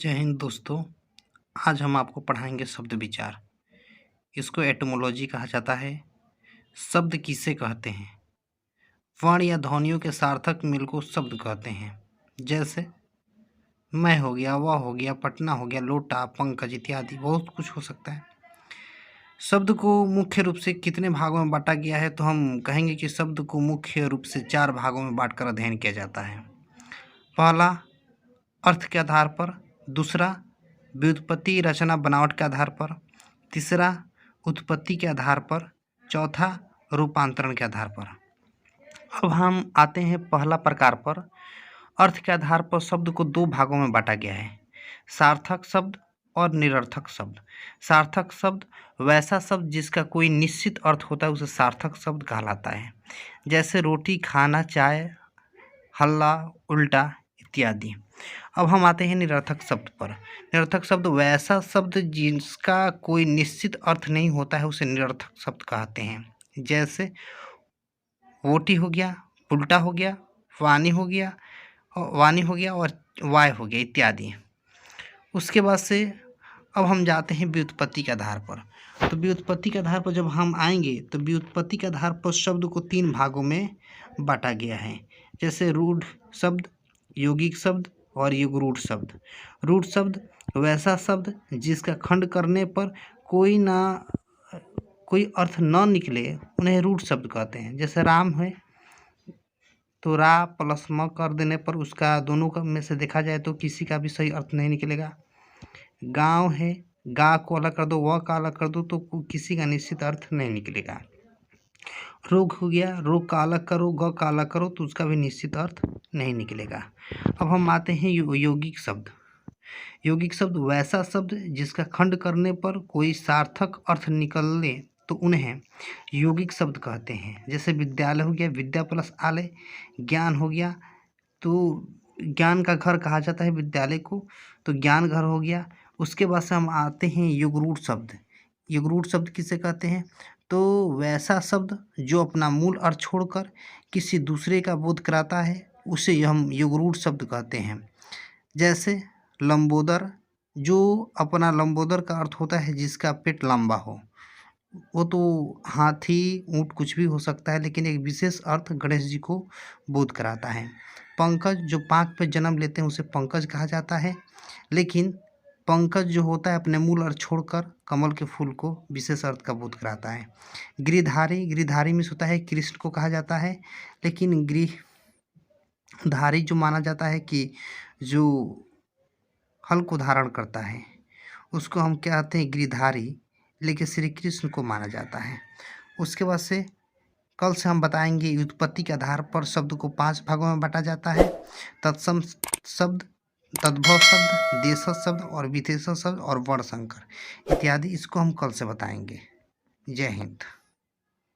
जय हिंद दोस्तों। आज हम आपको पढ़ाएंगे शब्द विचार। इसको एटमोलॉजी कहा जाता है। शब्द किसे कहते हैं? वर्ण या ध्वनियों के सार्थक मेल को शब्द कहते हैं। जैसे मैं हो गया, वह हो गया, पटना हो गया, लोटा, पंकज इत्यादि बहुत कुछ हो सकता है। शब्द को मुख्य रूप से कितने भागों में बांटा गया है? तो हम कहेंगे कि शब्द को मुख्य रूप से 4 भागों में बांटकर अध्ययन किया जाता है। पहला, अर्थ के आधार पर। दूसरा, व्युत्पत्ति रचना बनावट के आधार पर। तीसरा, उत्पत्ति के आधार पर। चौथा, रूपांतरण के आधार पर। अब हम आते हैं पहला प्रकार पर। अर्थ के आधार पर शब्द को 2 भागों में बांटा गया है, सार्थक शब्द और निरर्थक शब्द। सार्थक शब्द वैसा शब्द जिसका कोई निश्चित अर्थ होता है, उसे सार्थक शब्द कहलाता है। जैसे रोटी, खाना, चाय, हल्ला, उल्टा इत्यादि। अब हम आते हैं निरर्थक शब्द पर। निरर्थक शब्द वैसा शब्द जिसका कोई निश्चित अर्थ नहीं होता है, उसे निरर्थक शब्द कहते हैं। जैसे वोटी हो गया, उल्टा हो गया, वाणी हो गया और वाय हो गया इत्यादि। उसके बाद से अब हम जाते हैं व्युत्पत्ति के आधार पर। तो व्युत्पत्ति के आधार पर जब हम आएंगे तो व्युत्पत्ति के आधार पर शब्द को 3 भागों में बांटा गया है। जैसे रूढ़ शब्द, यौगिक शब्द और युगरूढ़ शब्द। रूढ़ शब्द वैसा शब्द जिसका खंड करने पर कोई अर्थ न निकले, उन्हें रूढ़ शब्द कहते हैं। जैसे राम है तो रा प्लस म कर देने पर उसका दोनों का में से देखा जाए तो किसी का भी सही अर्थ नहीं निकलेगा। गांव है, गा को अलग कर दो, व का अलग कर दो तो किसी का निश्चित अर्थ नहीं निकलेगा। रोग हो गया, रोग का अलग करो, ग का अलग करो तो उसका भी निश्चित अर्थ नहीं निकलेगा। अब हम आते हैं यौगिक शब्द। यौगिक शब्द वैसा शब्द जिसका खंड करने पर कोई सार्थक अर्थ निकले तो उन्हें यौगिक शब्द कहते हैं। जैसे विद्यालय हो गया, विद्या प्लस आलय। ज्ञान हो गया तो ज्ञान का घर कहा जाता है विद्यालय को, तो ज्ञान घर हो गया। उसके बाद से हम आते हैं युगरूढ़ शब्द। युगरूढ़ शब्द किसे कहते हैं? तो वैसा शब्द जो अपना मूल अर्थ छोड़कर किसी दूसरे का बोध कराता है, उसे हम युगरूढ़ शब्द कहते हैं। जैसे लंबोदर, जो अपना लंबोदर का अर्थ होता है जिसका पेट लंबा हो। वो तो हाथी, ऊँट कुछ भी हो सकता है, लेकिन एक विशेष अर्थ गणेश जी को बोध कराता है। पंकज, जो पाँख पे जन्म लेते हैं उसे पंकज कहा जाता है, लेकिन पंकज जो होता है अपने मूल अर्थ छोड़कर कमल के फूल को विशेष अर्थ का बोध कराता है। गिरिधारी, गिरिधारी में होता है कृष्ण को कहा जाता है, लेकिन गिरिधारी जो माना जाता है कि जो हल को धारण करता है उसको हम कहते हैं गिरिधारी, लेकिन श्री कृष्ण को माना जाता है। उसके बाद से कल से हम बताएंगे व्युत्पत्ति के आधार पर शब्द को 5 भागों में बांटा जाता है। तत्सम शब्द, तद्भव शब्द, देशज शब्द और विशेषण शब्द और वर्णसंकर इत्यादि। इसको हम कल से बताएंगे। जय हिंद।